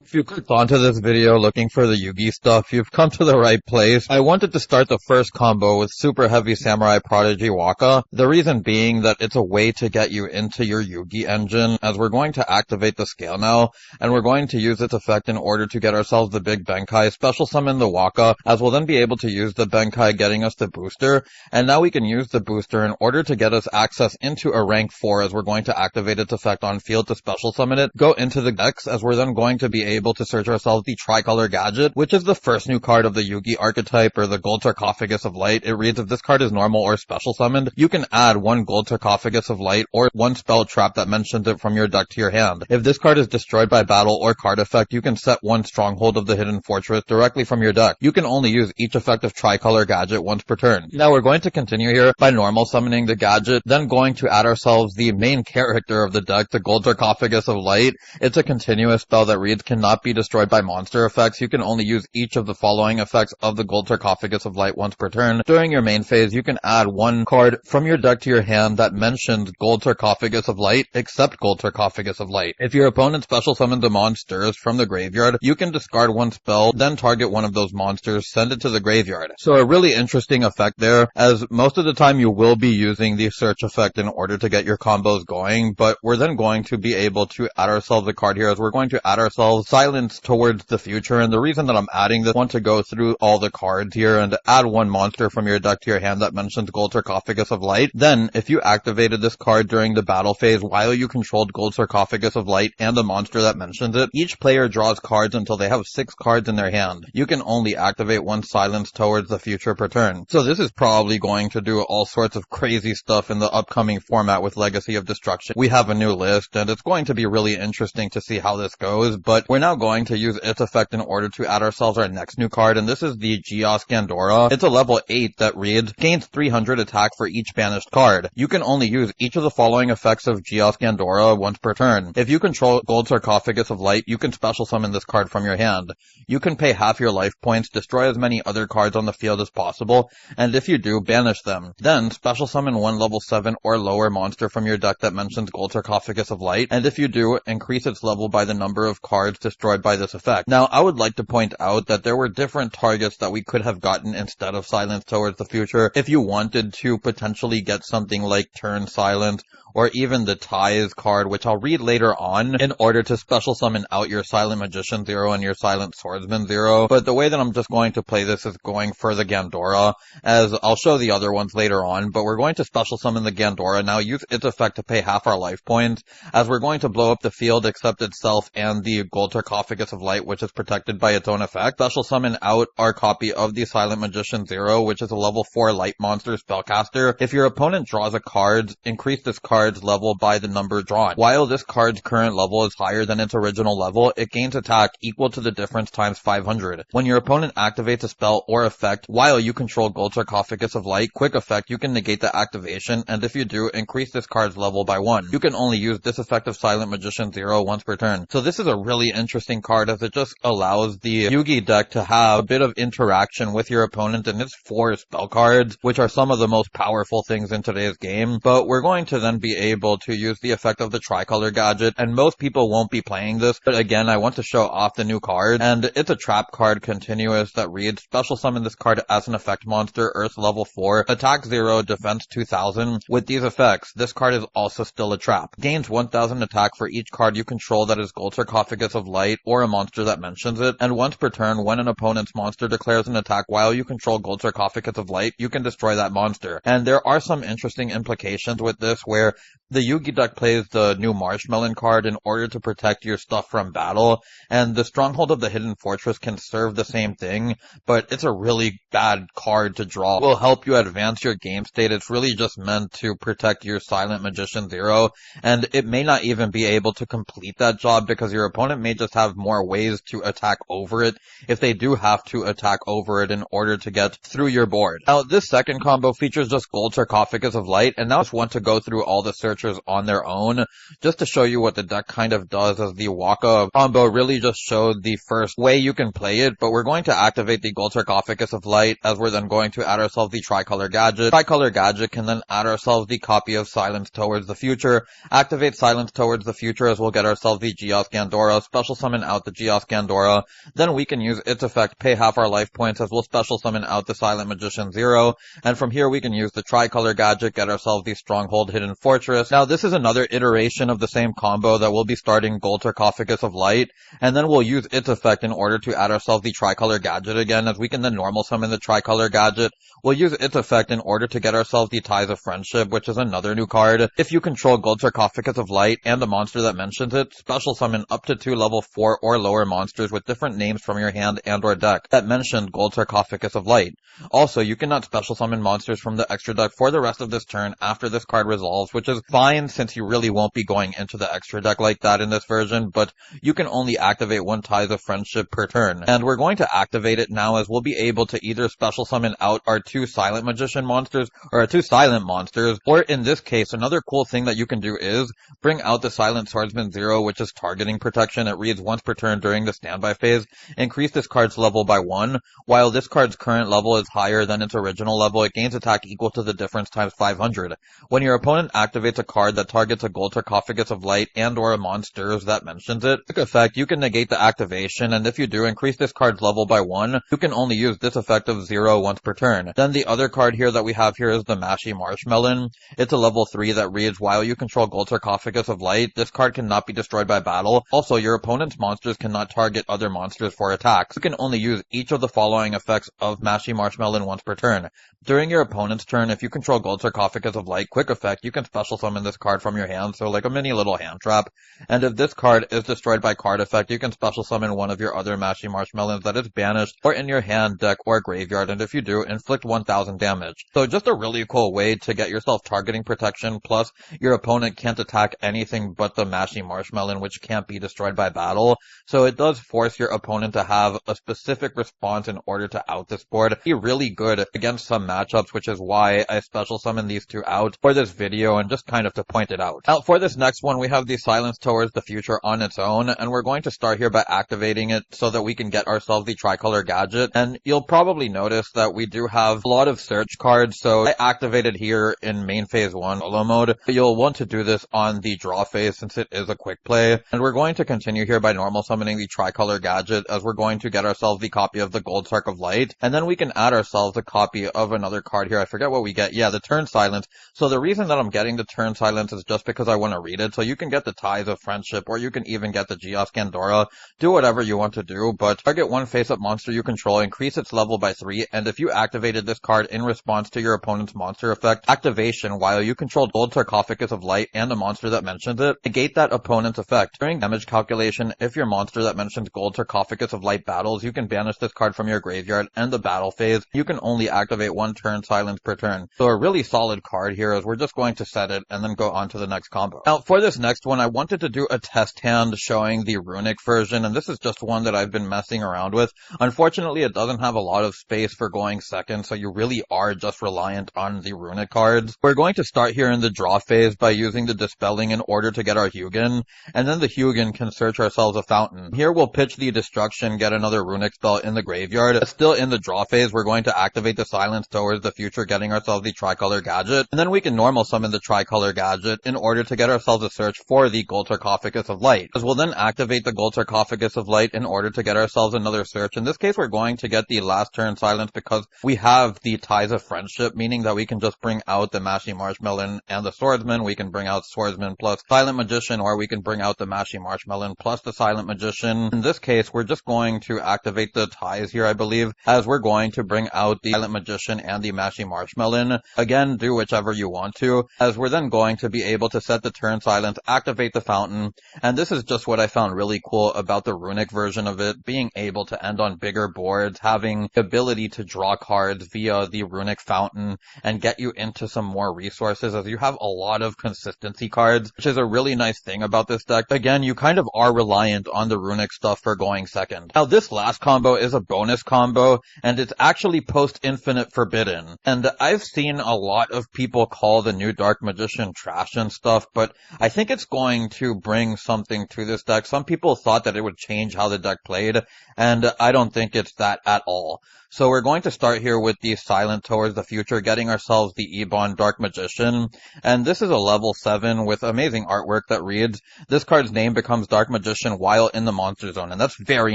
If you clicked onto this video looking for the Yugi stuff, you've come to the right place. I wanted to start the first combo with Super Heavy Samurai Prodigy Waka, the reason being that it's a way to get you into your Yugi engine, as we're going to activate the scale now, and we're going to use its effect in order to get ourselves the big Benkai, special summon the Waka, as we'll then be able to use the Benkai getting us the booster, and now we can use the booster in order to get us access into a rank 4 as we're going to activate its effect on field to special summon it, go into the decks as we're then going to be able to search ourselves the Tricolor Gadget, which is the first new card of the Yugi archetype, or the Gold Sarcophagus of Light. It reads, if this card is normal or special summoned, you can add one Gold Sarcophagus of Light or one spell trap that mentions it from your deck to your hand. If this card is destroyed by battle or card effect, you can set one Stronghold of the Hidden Fortress directly from your deck. You can only use each effective Tricolor Gadget once per turn. Now we're going to continue here by normal summoning the gadget, then going to add ourselves the main character of the deck, the Gold Sarcophagus of Light. It's a continuous spell that reads, cannot be destroyed by monster effects. You can only use each of the following effects of the Gold Sarcophagus of Light once per turn. During your main phase, you can add one card from your deck to your hand that mentions Gold Sarcophagus of Light, except Gold Sarcophagus of Light. If your opponent special summons the monsters from the graveyard, you can discard one spell, then target one of those monsters, send it to the graveyard. So a really interesting effect there, as most of the time you will be using the search effect in order to get your combos going, but we're then going to be able to add ourselves a card here, as we're going to add ourselves Silence Towards the Future. And the reason that I'm adding this, I want to go through all the cards here and add one monster from your deck to your hand that mentions Gold Sarcophagus of Light. Then, if you activated this card during the battle phase while you controlled Gold Sarcophagus of Light and the monster that mentions it, each player draws cards until they have 6 cards in their hand. You can only activate one Silence Towards the Future per turn. So this is probably going to do all sorts of crazy stuff in the upcoming format with Legacy of Destruction. We have a new list, and it's going to be really interesting to see how this goes, but we're now going to use its effect in order to add ourselves our next new card, and this is the Geos Gandora. It's a level 8 that reads, gains 300 attack for each banished card. You can only use each of the following effects of Geos Gandora once per turn. If you control Gold Sarcophagus of Light, you can special summon this card from your hand. You can pay half your life points, destroy as many other cards on the field as possible, and if you do, banish them. Then, special summon one level 7 or lower monster from your deck that mentions Gold Sarcophagus of Light, and if you do, increase its level by the number of cards destroyed by this effect. Now, I would like to point out that there were different targets that we could have gotten instead of Silence Towards the Future. If you wanted to potentially get something like Turn Silence, or even the Ties card, which I'll read later on, in order to special summon out your Silent Magician 0 and your Silent Swordsman 0. But the way that I'm just going to play this is going for the Gandora, as I'll show the other ones later on, but we're going to special summon the Gandora now, use its effect to pay half our life points, as we're going to blow up the field except itself and the Gold Sarcophagus of Light, which is protected by its own effect. Special summon out our copy of the Silent Magician 0, which is a level 4 light monster spellcaster. If your opponent draws a card, increase this card's level by the number drawn. While this card's current level is higher than its original level, it gains attack equal to the difference times 500. When your opponent activates a spell or effect while you control Gold Sarcophagus of Light, quick effect, you can negate the activation, and if you do, increase this card's level by 1. You can only use this effect of Silent Magician 0 once per turn. So this is a really interesting card, as it just allows the Yugi deck to have a bit of interaction with your opponent, and it's 4 spell cards, which are some of the most powerful things in today's game. But we're going to then be able to use the effect of the Tricolor Gadget, and most people won't be playing this, but again, I want to show off the new card, and it's a trap card continuous that reads, special summon this card as an effect monster, Earth level 4, attack 0, defense 2000. With these effects, this card is also still a trap. Gains 1000 attack for each card you control that is Gold Sarcophagus of Light or a monster that mentions it, and once per turn, when an opponent's monster declares an attack while you control Gold Sarcophagus of Light, you can destroy that monster. And there are some interesting implications with this, where the Yugi deck plays the new Marshmelon card in order to protect your stuff from battle, and the Stronghold of the Hidden Fortress can serve the same thing, but it's a really bad card to draw. It will help you advance your game state. It's really just meant to protect your Silent Magician 0, and it may not even be able to complete that job because your opponent may just have more ways to attack over it if they do have to attack over it in order to get through your board. Now, this second combo features just Gold Sarcophagus of Light, and now I just want to go through all the the searchers on their own, just to show you what the deck kind of does, as the Waka combo really just showed the first way you can play it. But we're going to activate the Gold Sarcophagus of Light, as we're then going to add ourselves the Tricolor Gadget. Tricolor Gadget can then add ourselves the copy of Silence Towards the Future, activate Silence Towards the Future, as we'll get ourselves the Geoss Gandora, special summon out the Geoss Gandora, then we can use its effect, pay half our life points, as we'll special summon out the Silent Magician Zero, and from here we can use the Tricolor Gadget, get ourselves the Stronghold Hidden Fortress. Now this is another iteration of the same combo that will be starting Gold Sarcophagus of Light, and then we'll use its effect in order to add ourselves the Tricolor Gadget again, as we can then normal summon the Tricolor Gadget. We'll use its effect in order to get ourselves the Ties of Friendship, which is another new card. If you control Gold Sarcophagus of Light and the monster that mentions it, special summon up to 2 level 4 or lower monsters with different names from your hand and or deck that mentioned Gold Sarcophagus of Light. Also, you cannot special summon monsters from the extra deck for the rest of this turn after this card resolves, which is fine since you really won't be going into the extra deck like that in this version, but you can only activate 1 Ties of Friendship per turn. And we're going to activate it now, as we'll be able to either special summon out our 2 Silent Magician monsters, or our 2 Silent monsters, or in this case, another cool thing that you can do is bring out the Silent Swordsman Zero, which is targeting protection. It reads once per turn during the standby phase. Increase this card's level by 1. While this card's current level is higher than its original level, it gains attack equal to the difference times 500. When your opponent activates a card that targets a Gold Sarcophagus of Light and or a monster that mentions it, quick effect, you can negate the activation, and if you do increase this card's level by 1, you can only use this effect of 0 once per turn. Then the other card here that we have here is the Mashy Marshmelon. It's a level 3 that reads, while you control Gold Sarcophagus of Light, this card cannot be destroyed by battle. Also, your opponent's monsters cannot target other monsters for attacks. You can only use each of the following effects of Mashy Marshmelon once per turn. During your opponent's turn, if you control Gold Sarcophagus of Light, quick effect, you can special summon this card from your hand, so like a mini little hand trap. And if this card is destroyed by card effect, you can special summon one of your other Mashy Marshmelons that is banished or in your hand, deck, or graveyard, and if you do, inflict 1000 damage. So just a really cool way to get yourself targeting protection, plus your opponent can't attack anything but the Mashy Marshmelon, which can't be destroyed by battle. So it does force your opponent to have a specific response in order to out this board. Be really good against some matchups, which is why I special summon these 2 out for this video and just kind of to point it out. Now for this next one, we have the Silence Towards the Future on its own, and we're going to start here by activating it so that we can get ourselves the Tricolor Gadget. And you'll probably notice that we do have a lot of search cards, so I activated here in main phase 1 solo mode, but you'll want to do this on the draw phase since it is a quick play. And we're going to continue here by normal summoning the Tricolor Gadget, as we're going to get ourselves the copy of the Gold Sarc of Light, and then we can add ourselves a copy of another card here. I forget what we get. Yeah, the Turn Silence. So the reason that I'm getting the Turn Silence is just because I want to read it. So you can get the Ties of Friendship, or you can even get the Geoss Gandora. Do whatever you want to do, but target 1 face-up monster you control, increase its level by 3, and if you activated this card in response to your opponent's monster effect activation while you control Gold Sarcophagus of Light and a monster that mentions it, negate that opponent's effect. During damage calculation, if your monster that mentions Gold Sarcophagus of Light battles, you can banish this card from your graveyard and the battle phase. You can only activate 1 Turn Silence per turn. So a really solid card here, as we're just going to set it and then go on to the next combo. Now for this next one, I wanted to do a test hand showing the Runic version, and this is just one that I've been messing around with. Unfortunately, it doesn't have a lot of space for going second, so you really are just reliant on the Runic cards. We're going to start here in the draw phase by using the Dispelling in order to get our Hugin, and then the Hugin can search ourselves a fountain. Here we'll pitch the Destruction, get another Runic spell in the graveyard. Still in the draw phase, we're going to activate the Silence Towards the Future, getting ourselves the Tricolor Gadget, and then we can normal summon the Tricolor Gadget in order to get ourselves a search for the Gold Sarcophagus of Light, as we'll then activate the Gold Sarcophagus of Light in order to get ourselves another search. In this case, we're going to get the last turn silence because we have the Ties of Friendship, meaning that we can just bring out the Mashy Marshmelon and the Swordsman. We can bring out Swordsman plus Silent Magician, or we can bring out the Mashy Marshmelon plus the Silent Magician. In this case, we're just going to activate the Ties here, I believe, as we're going to bring out the Silent Magician and the Mashy Marshmelon. Again, do whichever you want to, as we're then going to be able to set the turn silence, activate the fountain, and this is just what I found really cool about the Runic version of it, being able to end on bigger boards, having the ability to draw cards via the Runic fountain, and get you into some more resources, as you have a lot of consistency cards, which is a really nice thing about this deck. Again, you kind of are reliant on the Runic stuff for going second. Now, this last combo is a bonus combo, and it's actually post-Infinite Forbidden, and I've seen a lot of people call the new Dark Magician Magician trash and stuff, but I think it's going to bring something to this deck. Some people thought that it would change how the deck played, and I don't think it's that at all. So we're going to start here with the Silent Towards the Future, getting ourselves the Ebon Dark Magician, and this is a level 7 with amazing artwork that reads, this card's name becomes Dark Magician while in the monster zone, and that's very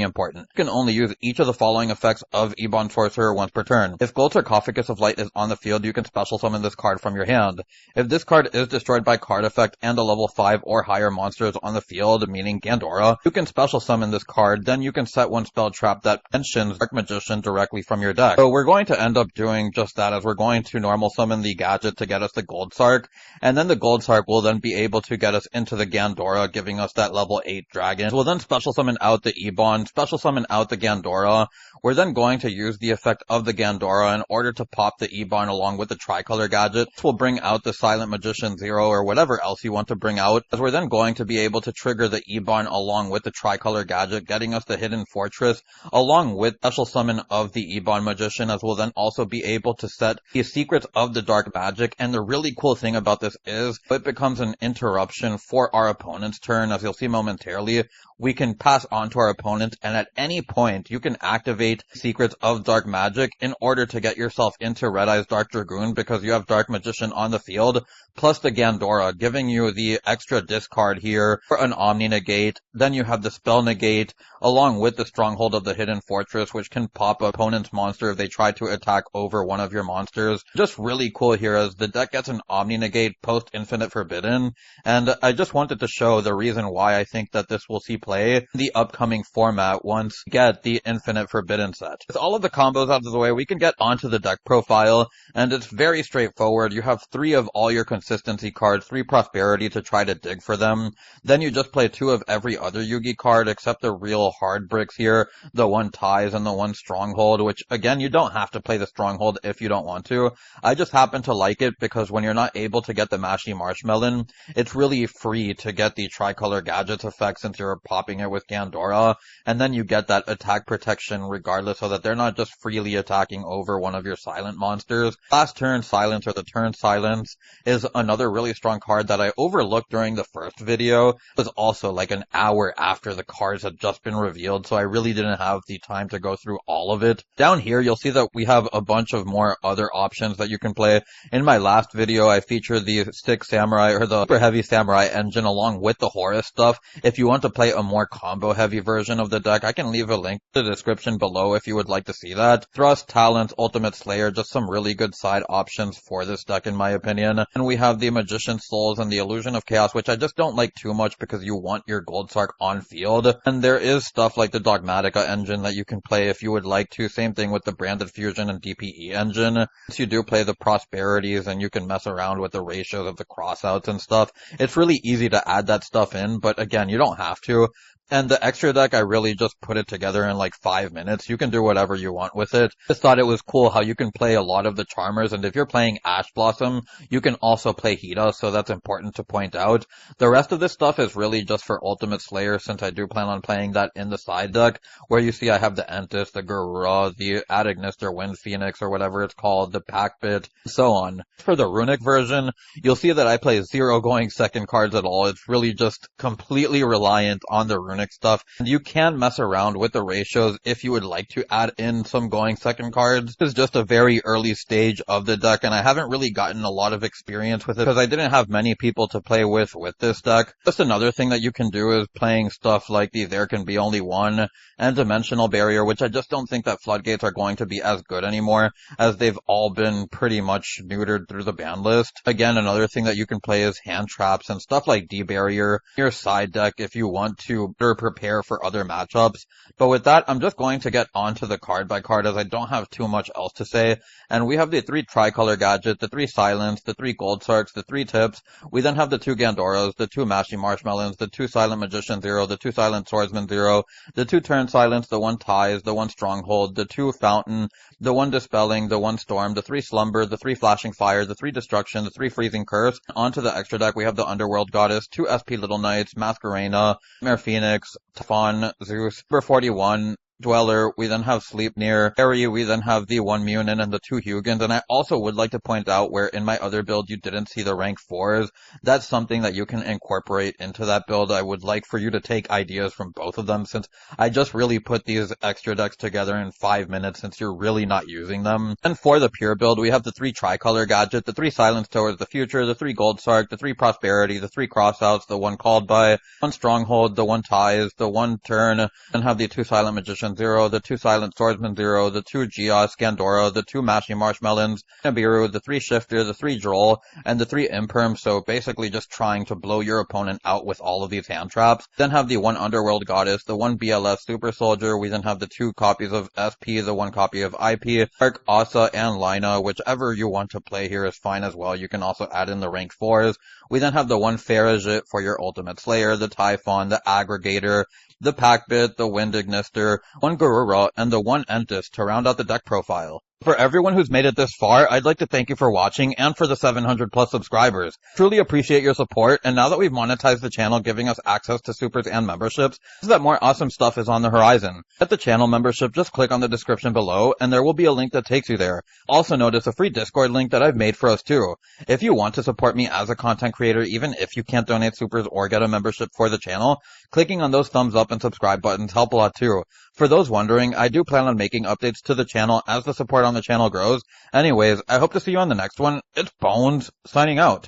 important. You can only use each of the following effects of Ebon Sorcerer once per turn. If Gold Sarcophagus of Light is on the field, you can special summon this card from your hand. If this card is destroyed by card effect and a level 5 or higher monster is on the field, meaning Gandora, you can special summon this card, then you can set one spell trap that mentions Dark Magician directly from your deck. So we're going to end up doing just that, as we're going to normal summon the gadget to get us the Gold Sarc, and then the Gold Sarc will then be able to get us into the Gandora, giving us that level 8 dragon. So we'll then special summon out the Ebon, special summon out the Gandora. We're then going to use the effect of the Gandora in order to pop the Ebon along with the tricolor gadget. This will bring out the Silent Magician 0 or whatever else you want to bring out, as we're then going to be able to trigger the Ebon along with the tricolor gadget, getting us the Hidden Fortress along with special summon of the Ebon Magician, as we'll then also be able to set the Secrets of the Dark Magic. And the really cool thing about this is it becomes an interruption for our opponent's turn. As you'll see momentarily, we can pass on to our opponent, and at any point you can activate Secrets of Dark Magic in order to get yourself into Red Eye's Dark Dragoon, because you have Dark Magician on the field, plus the Gandora, giving you the extra discard here for an Omni Negate. Then you have the Spell Negate, along with the Stronghold of the Hidden Fortress, which can pop opponent's monster if they try to attack over one of your monsters. Just really cool here, as the deck gets an Omni Negate post Infinite Forbidden, and I just wanted to show the reason why I think that this will see play in the upcoming format once we get the Infinite Forbidden set. With all of the combos out of the way, we can get onto the deck profile, and it's very straightforward. You have 3 of all your consistency cards, 3 prosperity to try to dig for them. Then you just play 2 of every other Yugi card except the real hard bricks here, the 1 ties and the 1 stronghold, which again, you don't have to play the stronghold if you don't want to. I just happen to like it because when you're not able to get the Mashy Marshmelon, it's really free to get the tricolor gadgets effect since you're popping it with Gandora, and then you get that attack protection regardless, so that they're not just freely attacking over one of your silent monsters. Last Turn Silence, or the Turn Silence, is another really strong card that I overlooked during the first video. It was also like an hour after the cards had just been revealed, so I really didn't have the time to go through all of it. Down here, you'll see that we have a bunch of more other options that you can play. In my last video, I featured the Stick Samurai, or the Super Heavy Samurai engine, along with the Horus stuff. If you want to play a more combo heavy version of the deck, I can leave a link in the description below if you would like to see that. Thrust, Talent, Ultimate Slayer, just some really good side options for this deck in my opinion. And we have the Magician's Souls and the Illusion of Chaos, which I just don't like too much because you want your Gold Sarc on field. And there is stuff like the Dogmatica engine that you can play if you would like to. Same thing with the Branded Fusion and DPE engine. Once you do play the Prosperities and you can mess around with the ratios of the crossouts and stuff, it's really easy to add that stuff in, but again, you don't have to. And the extra deck, I really just put it together in like 5 minutes. You can do whatever you want with it. Just thought it was cool how you can play a lot of the Charmers, and if you're playing Ash Blossom, you can also play Hida, so that's important to point out. The rest of this stuff is really just for Ultimate Slayer, since I do plan on playing that in the side deck, where you see I have the Entis, the Garura, the Adagnister Wind Phoenix, or whatever it's called, the Packbit, and so on. For the Runic version, you'll see that I play 0 going second cards at all. It's really just completely reliant on the Runic stuff, and you can mess around with the ratios if you would like to add in some going second cards. This is just a very early stage of the deck, and I haven't really gotten a lot of experience with it because I didn't have many people to play with this deck. Just another thing that you can do is playing stuff like the There Can Be Only One and Dimensional Barrier, which I just don't think that Floodgates are going to be as good anymore, as they've all been pretty much neutered through the ban list. Again, another thing that you can play is hand traps and stuff like D-Barrier, your side deck if you want to prepare for other matchups. But with that, I'm just going to get onto the card by card, as I don't have too much else to say. And we have the 3 tricolor gadgets, the 3 silence, the 3 gold sarks, the 3 tips. We then have the 2 Gandoras, the 2 Mashy Marshmelons, the 2 silent magician 0, the 2 silent swordsman 0, the 2 turn silence, the 1 ties, the 1 stronghold, the 2 fountain, the 1 dispelling, the 1 storm, the 3 slumber, the 3 flashing fire, the 3 destruction, the 3 freezing curse. Onto the extra deck, we have the underworld goddess, 2 SP little knights, Masquerena, Mare Phoenix, Typhon, Zeus, number 41, Dweller, we then have Sleipnir. Harry, we then have the 1 Munin and the 2 Hugins, and I also would like to point out where in my other build you didn't see the rank 4s. That's something that you can incorporate into that build. I would like for you to take ideas from both of them, since I just really put these extra decks together in 5 minutes since you're really not using them. And for the pure build, we have the 3 Tricolor Gadget, the 3 Silence Towards the Future, the 3 Gold Sark, the 3 Prosperity, the 3 Crossouts, the 1 Called By, 1 Stronghold, the 1 Ties, the 1 Turn, and have the 2 Silent Magician 0, the 2 Silent Swordsman 0, the 2 Geos, Scandora, the 2 Mashy Marshmelons, Nibiru, the 3 Shifter, the 3 Droll, and the 3 Imperm, so basically just trying to blow your opponent out with all of these hand traps. Then have the 1 Underworld Goddess, the 1 BLS Super Soldier, we then have the 2 copies of SP, the 1 copy of IP, Arc, Asa, and Lina, whichever you want to play here is fine as well. You can also add in the rank 4s. We then have the 1 Farajit for your Ultimate Slayer, the Typhon, the Aggregator, the Packbit, the Wind Ignister, 1 Garura, and the 1 Entis to round out the deck profile. For everyone who's made it this far, I'd like to thank you for watching and for the 700 plus subscribers. Truly appreciate your support, and now that we've monetized the channel giving us access to supers and memberships, so that more awesome stuff is on the horizon. Get the channel membership, just click on the description below, and there will be a link that takes you there. Also notice a free Discord link that I've made for us too. If you want to support me as a content creator, even if you can't donate supers or get a membership for the channel, clicking on those thumbs up and subscribe buttons help a lot too. For those wondering, I do plan on making updates to the channel as the support on the channel grows. Anyways, I hope to see you on the next one. It's Bones, signing out.